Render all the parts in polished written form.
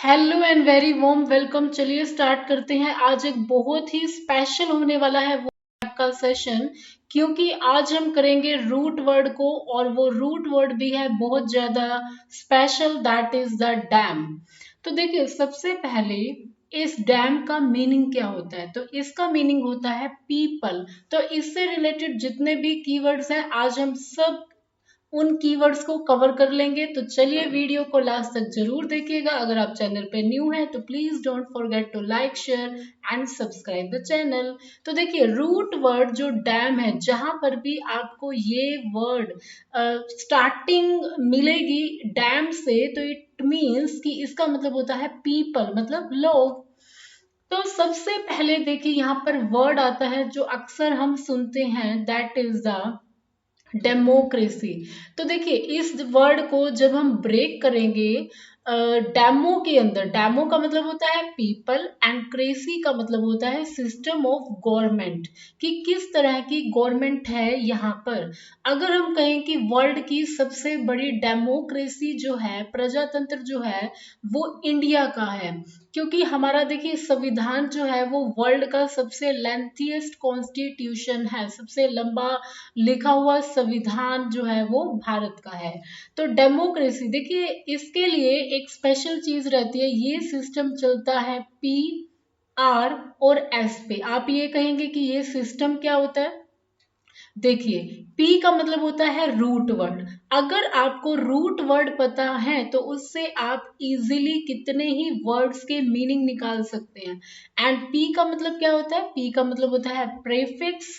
Hello and very warm welcome. चलिए start करते हैं। आज एक बहुत ही स्पेशल होने वाला है वो का सेशन, क्योंकि आज हम करेंगे रूट वर्ड को, और वो रूट वर्ड भी है बहुत ज्यादा special, that is the dam. तो देखिए, सबसे पहले इस डैम का मीनिंग क्या होता है। तो इसका मीनिंग होता है पीपल। तो इससे रिलेटेड जितने भी कीवर्ड्स हैं आज हम सब उन कीवर्ड्स को कवर कर लेंगे। तो चलिए वीडियो को लास्ट तक जरूर देखिएगा। अगर आप चैनल पे न्यू हैं तो please don't forget to like share and subscribe the channel. तो देखिए, रूट वर्ड जो डैम है, जहां पर भी आपको ये वर्ड स्टार्टिंग मिलेगी डैम से, तो इट मीन्स कि इसका मतलब होता है पीपल, मतलब लोग। तो सबसे पहले देखिए, यहाँ पर वर्ड आता है जो अक्सर हम सुनते हैं, दैट इज द डेमोक्रेसी। तो देखिए, इस वर्ड को जब हम ब्रेक करेंगे, डेमो के अंदर, डेमो का मतलब होता है पीपल एंड क्रेसी का मतलब होता है सिस्टम ऑफ गवर्नमेंट, कि किस तरह की गवर्नमेंट है यहाँ पर। अगर हम कहें कि वर्ल्ड की सबसे बड़ी डेमोक्रेसी जो है, प्रजातंत्र जो है, वो इंडिया का है। क्योंकि हमारा देखिए संविधान जो है वो वर्ल्ड का सबसे लेंथीएस्ट कॉन्स्टिट्यूशन है, सबसे लंबा लिखा हुआ संविधान जो है वो भारत का है। तो डेमोक्रेसी देखिए, इसके लिए एक स्पेशल चीज रहती है। ये सिस्टम चलता है पी, आर और एस पे। आप ये कहेंगे कि ये सिस्टम क्या होता है। देखिए, पी का मतलब होता है रूट वर्ड। अगर आपको रूट वर्ड पता है तो उससे आप इजीली कितने ही वर्ड्स के मीनिंग निकाल सकते हैं। एंड पी का मतलब क्या होता है। पी का मतलब होता है प्रेफिक्स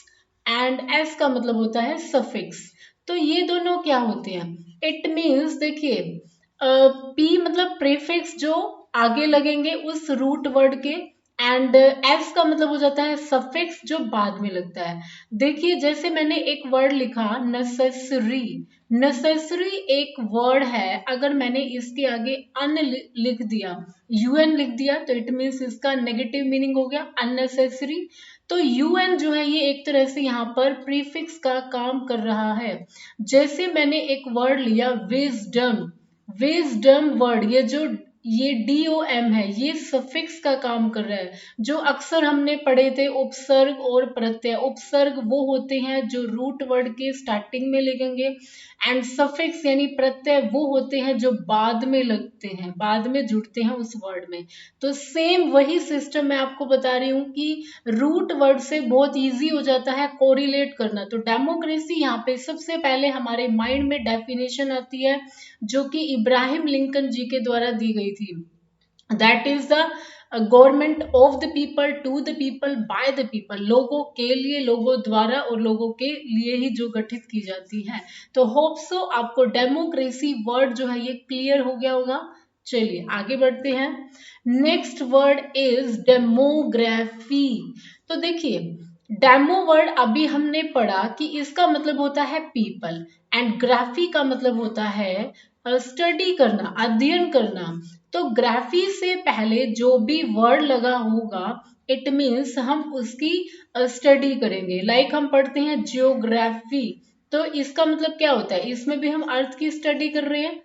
एंड एस का मतलब होता है सफिक्स। तो ये दोनों क्या होते हैं। इट मीन्स देखिए, पी मतलब प्रेफिक्स जो आगे लगेंगे उस रूट वर्ड के, एंड एस का मतलब हो जाता है सफिक्स जो बाद में लगता है। देखिए, जैसे मैंने एक वर्ड लिखा नेसेसरी। नेसेसरी एक वर्ड है, अगर मैंने इसके आगे अन लिख दिया, यूएन लिख दिया, तो इट मीन्स इसका नेगेटिव मीनिंग हो गया अननेसेसरी। तो यूएन जो है ये एक तरह से यहाँ पर प्रीफिक्स का काम कर रहा है। जैसे मैंने एक वर्ड लिया विजडम। विजडम वर्ड, ये डी ओ एम है, ये सफिक्स का काम कर रहा है। जो अक्सर हमने पढ़े थे उपसर्ग और प्रत्यय। उपसर्ग वो होते हैं जो रूट वर्ड के स्टार्टिंग में लगेंगे, एंड सफिक्स यानी प्रत्यय वो होते हैं जो बाद में लगते हैं, बाद में जुड़ते हैं उस वर्ड में। तो सेम वही सिस्टम मैं आपको बता रही हूँ कि रूट वर्ड से बहुत इजी हो जाता है कोरिलेट करना। तो डेमोक्रेसी यहाँ पे सबसे पहले हमारे माइंड में डेफिनेशन आती है, जो कि इब्राहिम लिंकन जी के द्वारा दी गई थी। That is the government of the people, to the people, by the people. लोगों के लिए, लोगों द्वारा और लोगों के लिए ही जो गठित की जाती है। तो होप सो आपको डेमोक्रेसी वर्ड जो है ये क्लियर हो गया होगा। चलिए आगे बढ़ते हैं। Next word is demography. तो देखिए, डेमो वर्ड अभी हमने पढ़ा कि इसका मतलब होता है पीपल, एंड ग्राफी का मतलब होता है स्टडी करना, अध्ययन करना। तो ग्राफी से पहले जो भी वर्ड लगा होगा, इट मीन्स हम उसकी स्टडी करेंगे। लाइक हम पढ़ते हैं जियोग्राफी, तो इसका मतलब क्या होता है, इसमें भी हम अर्थ की स्टडी कर रहे हैं,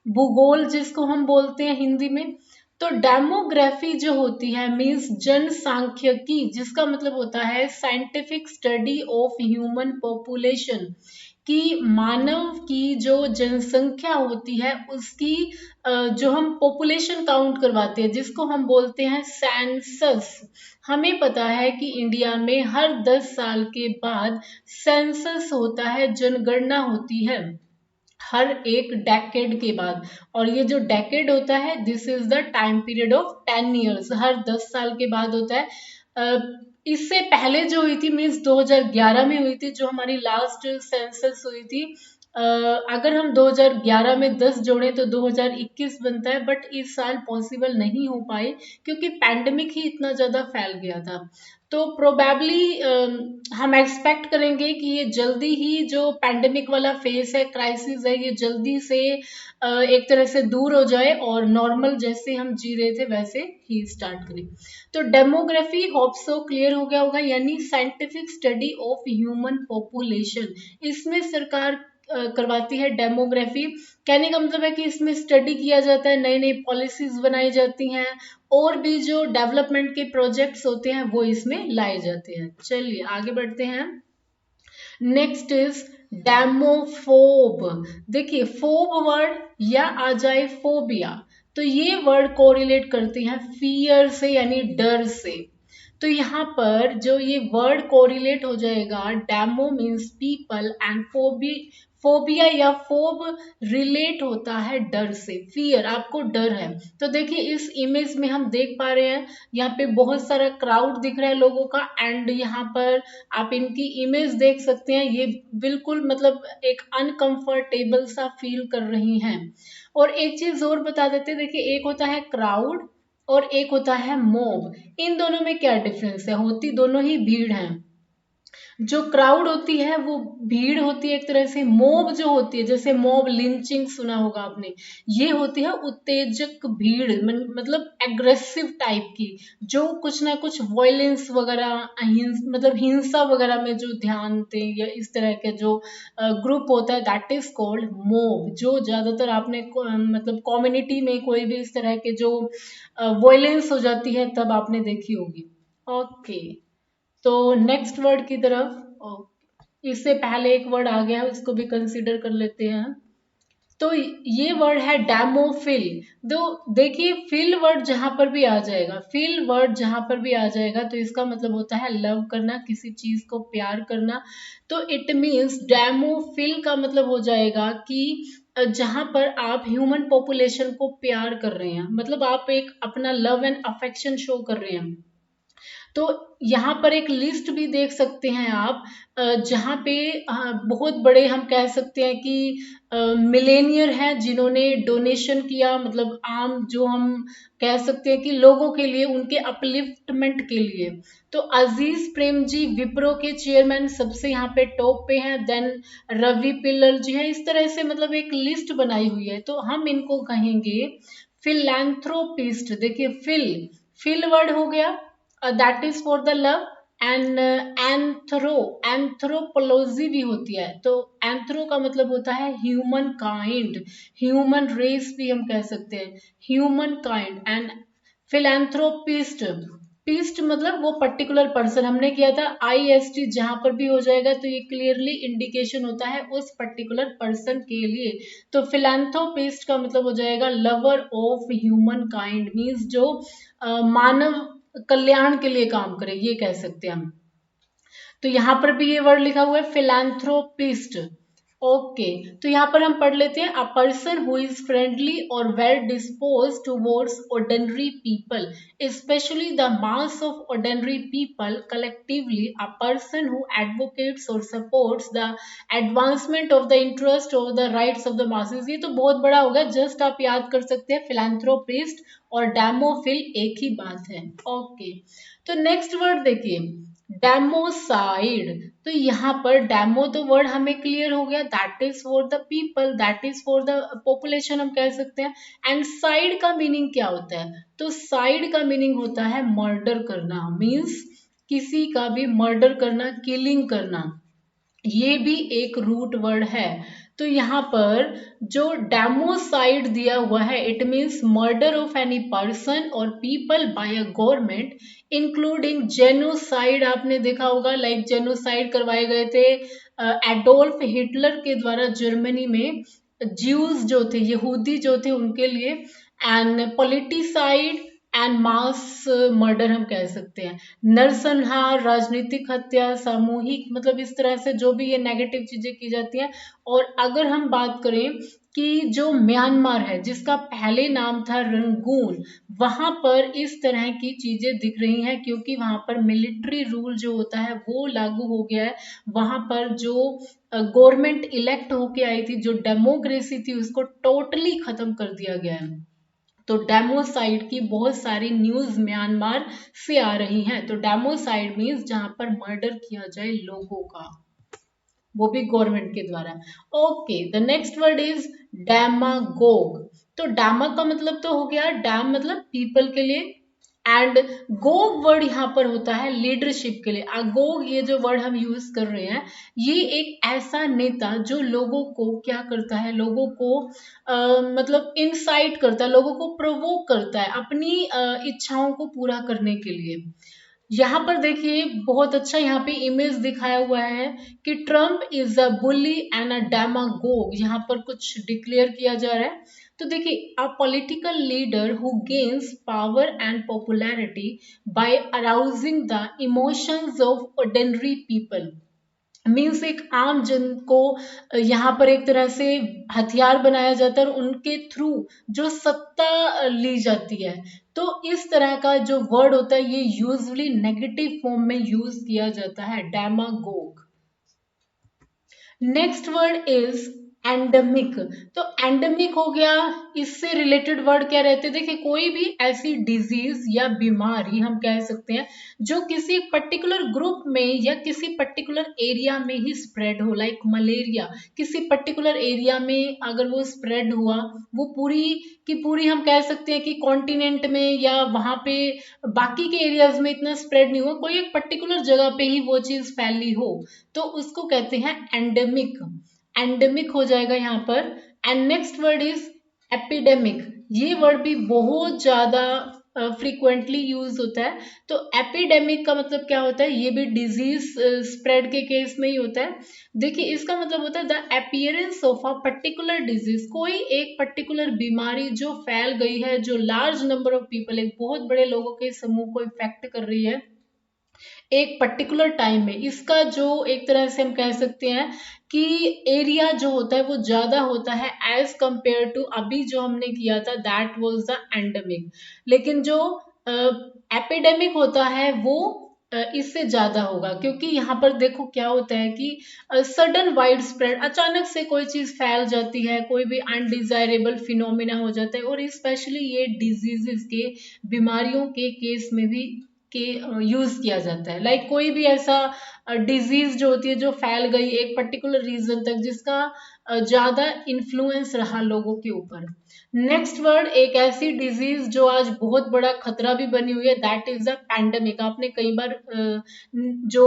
भूगोल जिसको हम बोलते हैं हिंदी में। तो डेमोग्राफी जो होती है मीन्स जनसांख्यिकी, जिसका मतलब होता है scientific study of human population, कि मानव की जो जनसंख्या होती है उसकी जो हम पॉपुलेशन काउंट करवाते हैं, जिसको हम बोलते हैं सेंसस। हमें पता है कि इंडिया में हर 10 साल के बाद सेंसस होता है, जनगणना होती है, हर एक डेकेड के बाद। और ये जो डेकेड होता है, this is the time period of 10 years, हर 10 साल के बाद होता है। अ, इससे पहले जो हुई थी मीन्स 2011 में हुई थी, जो हमारी लास्ट सेंसस हुई थी। अगर हम 2011 में 10 जोड़े तो 2021 बनता है, बट इस साल पॉसिबल नहीं हो पाई क्योंकि पैंडेमिक ही इतना ज्यादा फैल गया था। तो प्रोबेबली हम एक्सपेक्ट करेंगे कि ये जल्दी ही जो पैंडेमिक वाला फेस है, क्राइसिस है, ये जल्दी से एक तरह से दूर हो जाए और नॉर्मल जैसे हम जी रहे थे वैसे ही स्टार्ट करें। तो डेमोग्राफी होप सो क्लियर हो गया होगा, यानी scientific study of human population. इसमें सरकार करवाती है डेमोग्राफी। कहने का मतलब है कि इसमें स्टडी किया जाता है, नई नई पॉलिसीज बनाई जाती हैं और भी जो डेवलपमेंट के प्रोजेक्ट्स होते हैं वो इसमें लाए जाते हैं। चलिए आगे बढ़ते हैं। Next is demophobe. देखिए फोब वर्ड या आ जाए फोबिया, तो ये वर्ड कोरिलेट करते हैं फियर से यानी डर से। तो यहाँ पर जो ये वर्ड कोरिलेट हो जाएगा, demo means people and phobia या फोब रिलेट होता है डर से, फियर, आपको डर है। तो देखिए इस इमेज में हम देख पा रहे हैं यहाँ पे बहुत सारा क्राउड दिख रहा है लोगों का, एंड यहाँ पर आप इनकी इमेज देख सकते हैं, ये बिल्कुल मतलब एक अनकंफर्टेबल सा फील कर रही हैं। और एक चीज और बता देते हैं, देखिए एक होता है क्राउड और एक होता है मॉब। इन दोनों में क्या डिफरेंस है? होती दोनों ही भीड़ है। जो क्राउड होती है वो भीड़ होती है एक तरह से, मॉब जो होती है जैसे मॉब लिंचिंग सुना होगा आपने, ये होती है उत्तेजक भीड़, मतलब एग्रेसिव टाइप की, जो कुछ ना कुछ वॉयलेंस वगैरह मतलब हिंसा वगैरह में जो ध्यान दे, या इस तरह के जो ग्रुप होता है दैट इज कॉल्ड मॉब। जो ज्यादातर आपने मतलब कम्युनिटी में कोई भी इस तरह के जो वॉयलेंस हो जाती है तब आपने देखी होगी। ओके, तो नेक्स्ट वर्ड की तरफ, इससे पहले एक वर्ड आ गया है उसको भी कंसीडर कर लेते हैं। तो ये वर्ड है डेमोफिल। तो देखिए फिल वर्ड जहां पर भी आ जाएगा, फिल वर्ड जहां पर भी आ जाएगा तो इसका मतलब होता है लव करना, किसी चीज को प्यार करना। तो इट मीन्स डेमोफिल का मतलब हो जाएगा कि जहां पर आप ह्यूमन पॉपुलेशन को प्यार कर रहे हैं, मतलब आप एक अपना लव एंड अफेक्शन शो कर रहे हैं। तो यहाँ पर एक लिस्ट भी देख सकते हैं आप, जहाँ पे बहुत बड़े हम कह सकते हैं कि मिलेनियर हैं जिन्होंने डोनेशन किया, मतलब आम जो हम कह सकते हैं कि लोगों के लिए, उनके अपलिफ्टमेंट के लिए। तो अजीज प्रेम जी विप्रो के चेयरमैन सबसे यहाँ पे टॉप पे हैं, देन रवि पिल्लर जी है, इस तरह से मतलब एक लिस्ट बनाई हुई है। तो हम इनको कहेंगे फिलैंथ्रोपिस्ट। देखिए फिल वर्ड हो गया, that is for the love, and anthropology भी होती है। तो एंथ्रो का मतलब होता है ह्यूमन काइंड, ह्यूमन रेस भी हम कह सकते हैं, ह्यूमन काइंड। एंड फिलैंथ्रोपिस्ट, पिस्ट मतलब वो पर्टिकुलर पर्सन, हमने किया था IST, जहां पर भी हो जाएगा तो ये क्लियरली इंडिकेशन होता है उस पर्टिकुलर पर्सन के लिए। तो फिलैंथ्रोपिस्ट का मतलब हो जाएगा lover of human kind, means जो मानव कल्याण के लिए काम करे, ये कह सकते हैं हम। तो यहां पर भी ये वर्ड लिखा हुआ है फिलैंथ्रोपिस्ट। ओके, तो यहाँ पर हम पढ़ लेते हैं, a person who is friendly और well disposed towards ordinary people, specially the mass of ordinary people collectively, a person who advocates और supports the advancement of the interest of the rights of the masses. ये तो बहुत बड़ा होगा, just आप याद कर सकते हैं फिलैंथ्रोपिस्ट और डेमोफिल एक ही बात है। ओके, तो नेक्स्ट वर्ड देखिए डेमोसाइड। तो यहाँ पर डेमो तो वर्ड हमें क्लियर हो गया, that is for the people, that is for the population हम कह सकते हैं। एंड साइड का मीनिंग क्या होता है? तो साइड का मीनिंग होता है मर्डर करना, मीन्स किसी का भी मर्डर करना, किलिंग करना, ये भी एक रूट वर्ड है। तो यहाँ पर जो डेमोसाइड दिया हुआ है, it means murder of any person और people by a government including genocide. आपने देखा होगा, लाइक जेनोसाइड करवाए गए थे एडोल्फ हिटलर के द्वारा जर्मनी में, ज्यूज जो थे, यहूदी जो थे उनके लिए। एंड पॉलिटिसाइड एंड मास मर्डर हम कह सकते हैं, नरसंहार, राजनीतिक हत्या, सामूहिक, मतलब इस तरह से जो भी ये नेगेटिव चीजें की जाती हैं। और अगर हम बात करें कि जो म्यांमार है जिसका पहले नाम था रंगून, वहां पर इस तरह की चीजें दिख रही हैं क्योंकि वहां पर मिलिट्री रूल जो होता है वो लागू हो गया है। वहां पर जो गवर्नमेंट इलेक्ट होके आई थी, जो डेमोक्रेसी थी, उसको टोटली खत्म कर दिया गया है। तो डेमोसाइड की बहुत सारी न्यूज म्यांमार से आ रही हैं। तो डेमोसाइड मीन्स जहां पर मर्डर किया जाए लोगों का, वो भी गवर्नमेंट के द्वारा। Okay, the next word is demagogue. तो डैमा का मतलब तो हो गया, डैम मतलब पीपल के लिए, एंड गोग वर्ड यहाँ पर होता है लीडरशिप के लिए। अगोग ये जो वर्ड हम यूज कर रहे हैं, ये एक ऐसा नेता जो लोगों को क्या करता है, लोगों को मतलब इंसाइट करता है, लोगों को प्रोवोक करता है अपनी इच्छाओं को पूरा करने के लिए। यहाँ पर देखिए बहुत अच्छा यहाँ पे इमेज दिखाया हुआ है कि Trump is a bully and a demagogue, यहाँ पर कुछ डिक्लेयर किया जा रहा है। तो देखिए, a political leader who gains power and popularity by arousing the emotions of ordinary people, means एक आम जन को यहाँ पर एक तरह से हथियार बनाया जाता है और उनके थ्रू जो सत्ता ली जाती है। तो इस तरह का जो वर्ड होता है ये यूजुअली नेगेटिव फॉर्म में यूज किया जाता है, demagogue. Next word is endemic. तो एंडेमिक हो गया, इससे रिलेटेड वर्ड क्या रहते हैं, देखिए कोई भी ऐसी डिजीज या बीमारी हम कह सकते हैं जो किसी पर्टिकुलर ग्रुप में या किसी पर्टिकुलर एरिया में ही स्प्रेड हो, लाइक मलेरिया किसी पर्टिकुलर एरिया में अगर वो स्प्रेड हुआ, वो पूरी की पूरी हम कह सकते हैं कि कॉन्टिनेंट में या वहां पे बाकी के एरियाज में इतना स्प्रेड नहीं हुआ, कोई एक पर्टिकुलर जगह पे ही वो चीज फैली हो, तो उसको कहते हैं एंडेमिक। एंडेमिक हो जाएगा यहाँ पर। And next word is epidemic. ये वर्ड भी बहुत ज्यादा फ्रीक्वेंटली यूज होता है। तो एपिडेमिक का मतलब क्या होता है, ये भी डिजीज स्प्रेड के केस में ही होता है। देखिए इसका मतलब होता है the appearance of a particular disease, कोई एक पर्टिकुलर बीमारी जो फैल गई है, जो लार्ज नंबर ऑफ पीपल, एक बहुत बड़े लोगों के समूह को इफेक्ट कर रही है एक पर्टिकुलर टाइम में। इसका जो एक तरह से हम कह सकते हैं कि एरिया जो होता है वो ज्यादा होता है एज कंपेयर टू अभी जो हमने किया था, दैट वाज द एंडेमिक। लेकिन जो एपिडेमिक होता है वो इससे ज्यादा होगा, क्योंकि यहाँ पर देखो क्या होता है कि सडन वाइड स्प्रेड, अचानक से कोई चीज फैल जाती है, कोई भी अनडिजायरेबल फिनोमिना हो जाता है, और स्पेशली ये डिजीजेस के, बीमारियों के केस में भी के यूज किया जाता है। लाइक कोई भी ऐसा डिजीज जो होती है जो फैल गई एक पर्टिकुलर रीजन तक, जिसका ज्यादा इन्फ्लुएंस रहा लोगों के ऊपर। नेक्स्ट वर्ड, एक ऐसी डिजीज जो आज बहुत बड़ा खतरा भी बनी हुई है, दैट इज द पैंडेमिक। आपने कई बार जो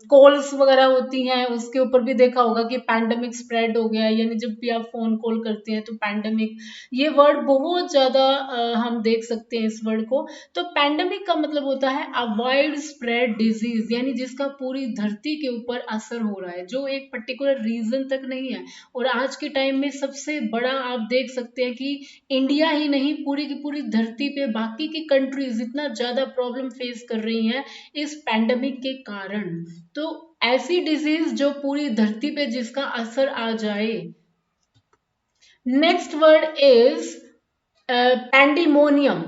कॉल्स वगैरह होती हैं उसके ऊपर भी देखा होगा कि पैंडेमिक स्प्रेड हो गया, यानी जब भी आप फोन कॉल करते हैं तो पैंडेमिक, ये वर्ड बहुत ज्यादा हम देख सकते हैं इस वर्ड को। तो पैंडेमिक का मतलब होता है अ वाइड स्प्रेड डिजीज, यानी जिसका पूरी धरती के ऊपर असर हो रहा है, जो एक पर्टिकुलर रीजन तक नहीं है। और आज के टाइम में सबसे बड़ा आप देख सकते हैं कि इंडिया ही नहीं, पूरी की पूरी धरती पे बाकी की कंट्रीज इतना ज्यादा प्रॉब्लम फेस कर रही हैं इस पैंडेमिक के कारण। तो ऐसी डिजीज जो पूरी धरती पे जिसका असर आ जाए। Next word is pandemonium.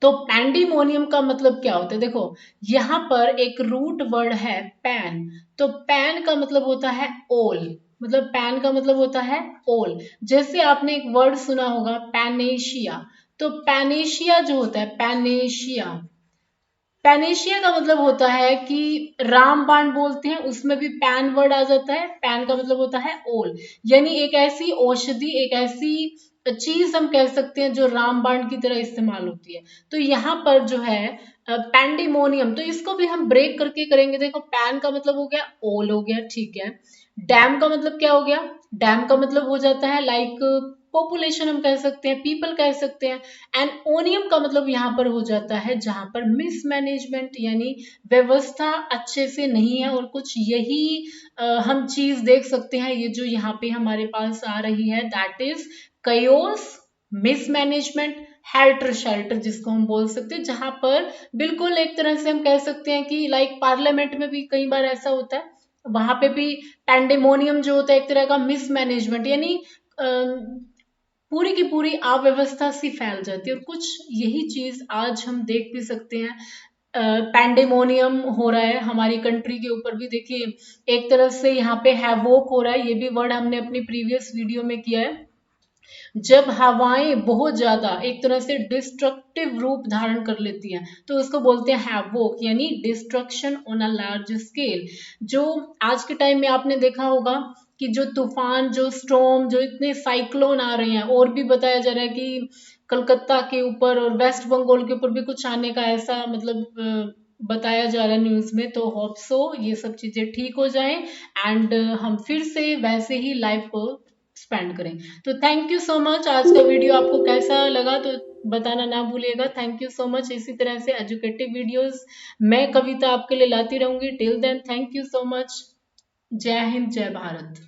तो पैंडिमोनियम का मतलब क्या होता है, देखो यहां पर एक रूट वर्ड है पैन। तो पैन का मतलब होता है ओल, मतलब पैन का मतलब होता है ओल। जैसे आपने एक वर्ड सुना होगा पैनेशिया, तो पैनेशिया जो होता है, पैनेशिया, पैनेशिया का मतलब होता है कि रामबाण बोलते हैं, उसमें भी पैन वर्ड आ जाता है। पैन का मतलब होता है ओल, यानी एक ऐसी औषधि, एक ऐसी चीज हम कह सकते हैं जो रामबाण की तरह इस्तेमाल होती है। तो यहाँ पर जो है पैंडिमोनियम, तो इसको भी हम ब्रेक करके करेंगे। देखो पैन का मतलब हो गया ओल, हो गया ठीक है। डैम का मतलब क्या हो गया, डैम का मतलब हो जाता है लाइक पॉपुलेशन हम कह सकते हैं, पीपल कह सकते हैं। एंड ओनियम का मतलब यहाँ पर हो जाता है जहां पर मिसमैनेजमेंट, यानी व्यवस्था अच्छे से नहीं है। और कुछ यही हम चीज देख सकते हैं, ये जो यहाँ पे हमारे पास आ रही है, that is chaos, mismanagement, helter skelter जिसको हम बोल सकते हैं, जहां पर बिल्कुल एक तरह से हम कह सकते हैं कि लाइक पार्लियामेंट में भी कई बार ऐसा होता है, वहां पे भी पैंडेमोनियम जो होता है एक तरह का मिसमैनेजमेंट, यानी पूरी की पूरी अव्यवस्था सी फैल जाती है। और कुछ यही चीज आज हम देख भी सकते हैं, पैंडेमोनियम हो रहा है हमारी कंट्री के ऊपर भी। देखिए एक तरह से यहाँ पे हैवोक हो रहा है, ये भी वर्ड हमने अपनी प्रीवियस वीडियो में किया है। जब हवाएं बहुत ज्यादा एक तरह से डिस्ट्रक्टिव रूप धारण कर लेती हैं तो उसको बोलते हैं हैवोक, यानी destruction on a large scale. जो आज के टाइम में आपने देखा होगा कि जो तूफान, जो स्टॉर्म, जो इतने साइक्लोन आ रहे हैं, और भी बताया जा रहा है कि कलकत्ता के ऊपर और वेस्ट बंगाल के ऊपर भी कुछ आने का ऐसा मतलब बताया जा रहा है न्यूज में। तो होप सो ये सब चीजें ठीक हो जाएं एंड हम फिर से वैसे ही लाइफ को स्पेंड करें। तो थैंक यू सो मच। आज का वीडियो आपको कैसा लगा तो बताना ना भूलिएगा। Thank you so much. इसी तरह से एजुकेटिव वीडियोस मैं कविता आपके लिए लाती रहूंगी। Till then thank you so much. जय हिंद, जय भारत।